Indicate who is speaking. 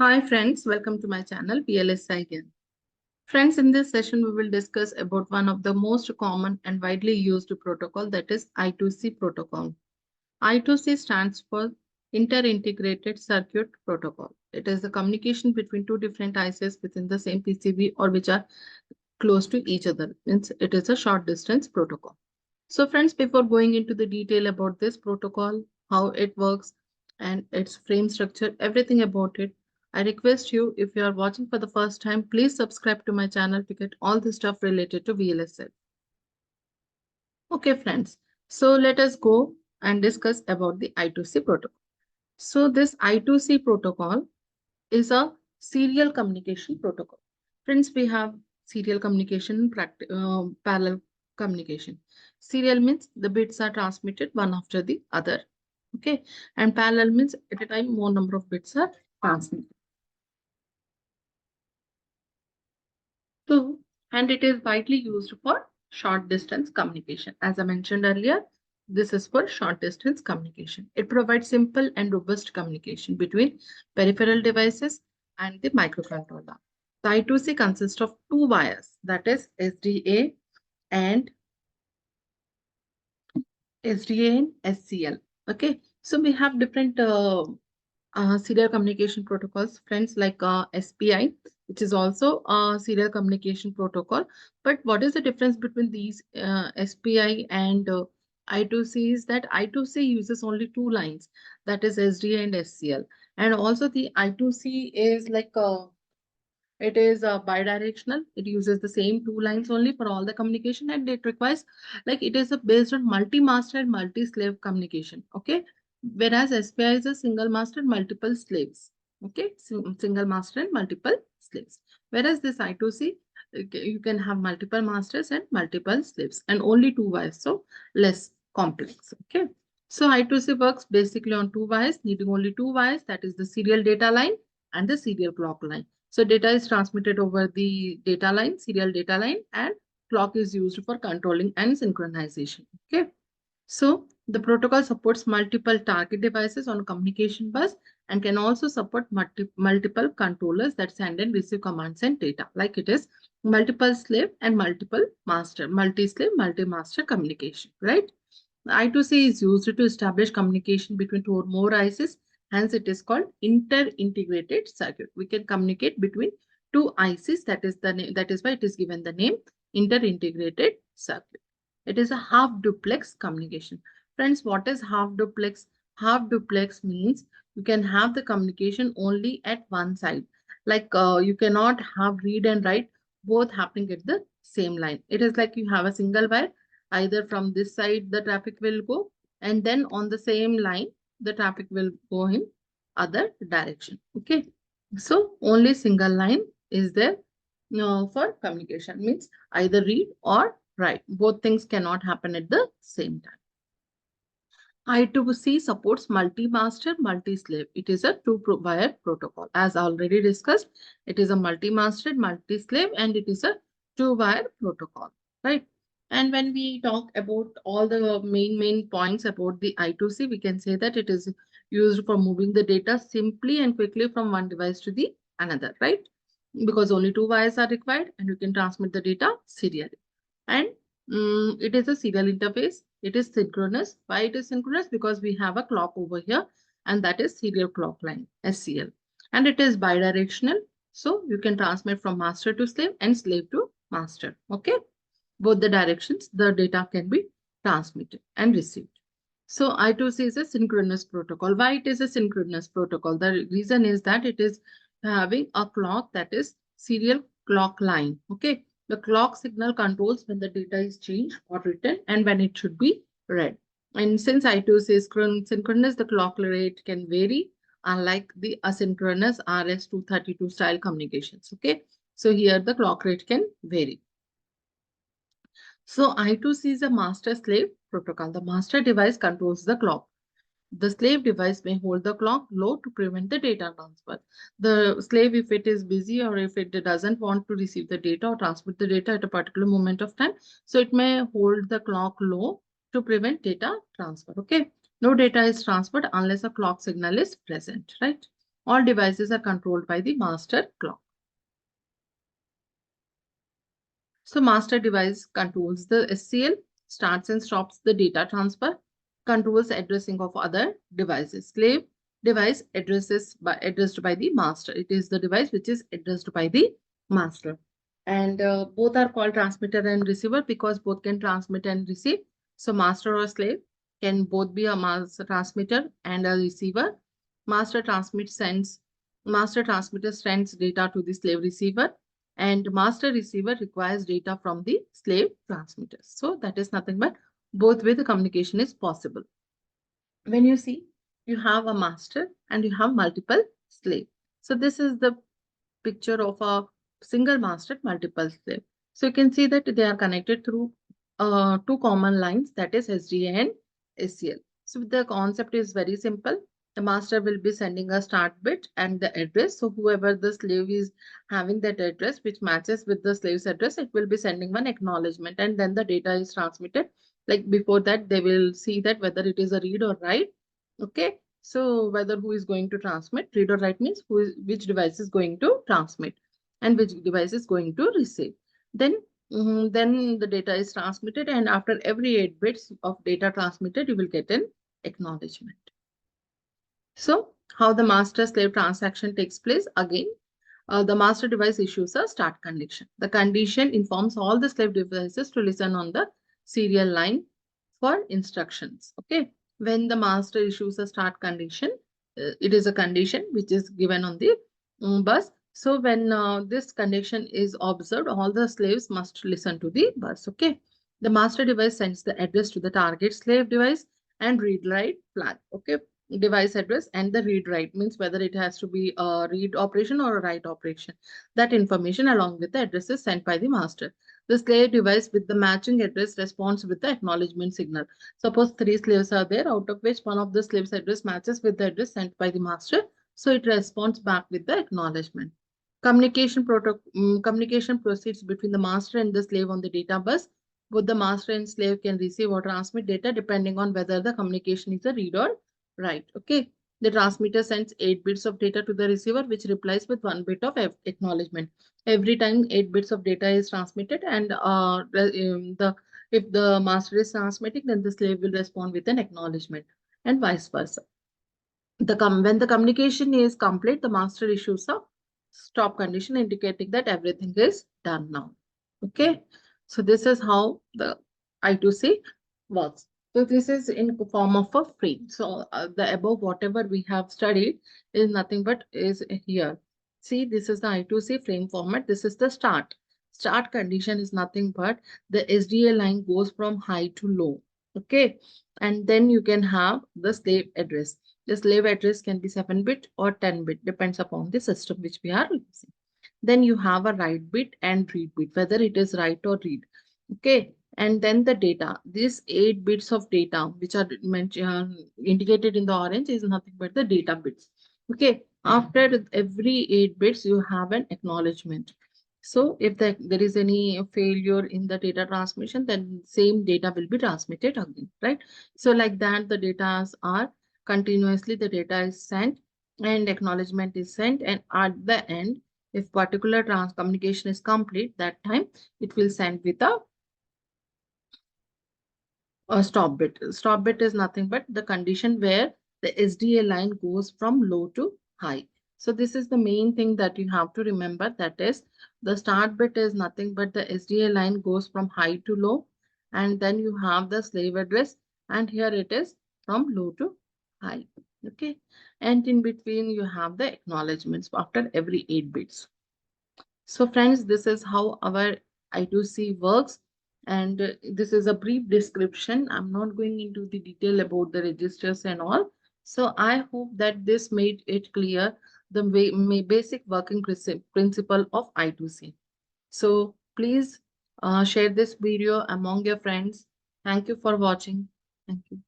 Speaker 1: Hi friends, welcome to my channel VLSI Gyan. Friends, in this session we will discuss about one of the most common and widely used protocol, that is I2C protocol. I2C stands for Inter-Integrated Circuit Protocol. It is the communication between two different ICs within the same PCB or which are close to each other. It is a short distance protocol. So friends, before going into the detail about this protocol, how it works and its frame structure, everything about it, I request you, if you are watching for the first time, please subscribe to my channel to get all the stuff related to VLSI. Okay friends, so let us go and discuss about the I2C protocol. So this I2C protocol is a serial communication protocol. Friends, we have serial communication, parallel communication. Serial means the bits are transmitted one after the other. Okay. And parallel means at a time more number of bits are transmitted. So, and it is widely used for short distance communication. As I mentioned earlier, this is for short distance communication. It provides simple and robust communication between peripheral devices and the microcontroller. The I2C consists of two wires, that is SDA and SCL. Okay, so we have different serial communication protocols, friends, like SPI, which is also a serial communication protocol. But what is the difference between these SPI and I2C is that I2C uses only two lines, that is SDA and SCL. And also the I2C is like it is bidirectional. It uses the same two lines only for all the communication, and it requires, like, it is based on multi-master and multi-slave communication. Okay. Whereas SPI is a single master, multiple slaves. Okay. Single master and multiple slaves. Whereas this I2C, you can have multiple masters and multiple slaves and only two wires. So less complex. Okay. So I2C works basically on two wires, needing only two wires, that is the serial data line and the serial clock line. So data is transmitted over the data line, serial data line, and clock is used for controlling and synchronization. Okay. So the protocol supports multiple target devices on communication bus and can also support multiple controllers that send and receive commands and data. Like it is multiple slave and multiple master, multi-slave, multi-master communication, right? I2C is used to establish communication between two or more ICs. Hence, it is called inter-integrated circuit. We can communicate between two ICs. That is the name. That is why it is given the name inter-integrated circuit. It is a half duplex communication. Friends, what is half duplex? Half duplex means you can have the communication only at one side. Like you cannot have read and write both happening at the same line. It is like you have a single wire. Either from this side the traffic will go, and then on the same line the traffic will go in other direction. Okay. So only single line is there for communication, means either read or write. Both things cannot happen at the same time. I2C supports multi-master, multi-slave. It is a two-wire protocol. As already discussed, it is a multi-master, multi-slave, and it is a two-wire protocol, right? And when we talk about all the main points about the I2C, we can say that it is used for moving the data simply and quickly from one device to the another, right? Because only two wires are required and you can transmit the data serially. And it is a serial interface. It is synchronous. Why it is synchronous? Because we have a clock over here, and that is serial clock line, SCL. And it is bidirectional. So you can transmit from master to slave and slave to master. Okay. Both the directions, the data can be transmitted and received. So I2C is a synchronous protocol. Why it is a synchronous protocol? The reason is that it is having a clock, that is serial clock line. Okay. The clock signal controls when the data is changed or written and when it should be read. And since I2C is synchronous, the clock rate can vary, unlike the asynchronous RS-232 style communications. Okay. So here the clock rate can vary. So I2C is a master-slave protocol. The master device controls the clock. The slave device may hold the clock low to prevent the data transfer. The slave, if it is busy or if it doesn't want to receive the data or transmit the data at a particular moment of time, so it may hold the clock low to prevent data transfer. Okay. No data is transferred unless a clock signal is present, right? All devices are controlled by the master clock. So master device controls the SCL, starts and stops the data transfer, controls addressing of other devices. Slave device addressed by the master. It is the device which is addressed by the master. And both are called transmitter and receiver because both can transmit and receive. So master or slave can both be a master transmitter and a receiver. Master master transmitter sends data to the slave receiver, and master receiver requires data from the slave transmitters. So that is nothing but both way the communication is possible. When you see, you have a master and you have multiple slave. So this is the picture of a single master, multiple slave. So you can see that they are connected through two common lines, that is SDA and SCL. So the concept is very simple. The master will be sending a start bit and the address. So whoever the slave is having that address which matches with the slave's address, it will be sending one acknowledgement, and then the data is transmitted. Like before that, they will see that whether it is a read or write. Okay. So whether who is going to transmit, read or write means which device is going to transmit and which device is going to receive. Then, then the data is transmitted, and after every 8 bits of data transmitted, you will get an acknowledgement. So how the master slave transaction takes place? Again, the master device issues a start condition. The condition informs all the slave devices to listen on the serial line for instructions. Okay. When the master issues a start condition, it is a condition which is given on the bus. So when this condition is observed, all the slaves must listen to the bus. Okay. The master device sends the address to the target slave device and read write flag. Okay. Device address and the read write means whether it has to be a read operation or a write operation. That information along with the address is sent by the master. The slave device with the matching address responds with the acknowledgement signal. Suppose 3 slaves are there, out of which one of the slaves address matches with the address sent by the master. So it responds back with the acknowledgement. Communication proceeds between the master and the slave on the data bus. Both the master and slave can receive or transmit data depending on whether the communication is a read or write. Okay. The transmitter sends 8 bits of data to the receiver, which replies with 1 bit of acknowledgement. Every time 8 bits of data is transmitted, and if the master is transmitting, then the slave will respond with an acknowledgement, and vice versa. When the communication is complete, the master issues a stop condition indicating that everything is done now. Okay. So this is how the I2C works. So this is in form of a frame. So the above whatever we have studied is nothing but is here. See, this is the I2C frame format. This is the start. Start condition is nothing but the SDA line goes from high to low. Okay. And then you can have the slave address. The slave address can be 7-bit or 10-bit, depends upon the system which we are using. Then you have a write bit and read bit, whether it is write or read. Okay. And then the data, these 8 bits of data which are indicated in the orange is nothing but the data bits. Okay. After every 8 bits, you have an acknowledgement. So if there is any failure in the data transmission, then same data will be transmitted again, right? So like that, the data are continuously, the data is sent and acknowledgement is sent. And at the end, if particular communication is complete, that time it will send with a stop bit. Stop bit is nothing but the condition where the SDA line goes from low to high. So this is the main thing that you have to remember. That is, the start bit is nothing but the SDA line goes from high to low. And then you have the slave address. And here it is from low to high. Okay. And in between, you have the acknowledgements after every 8 bits. So friends, this is how our I2C works. And this is a brief description. I'm not going into the detail about the registers and all. So I hope that this made it clear the basic working principle of I2C. So please share this video among your friends. Thank you for watching. Thank you.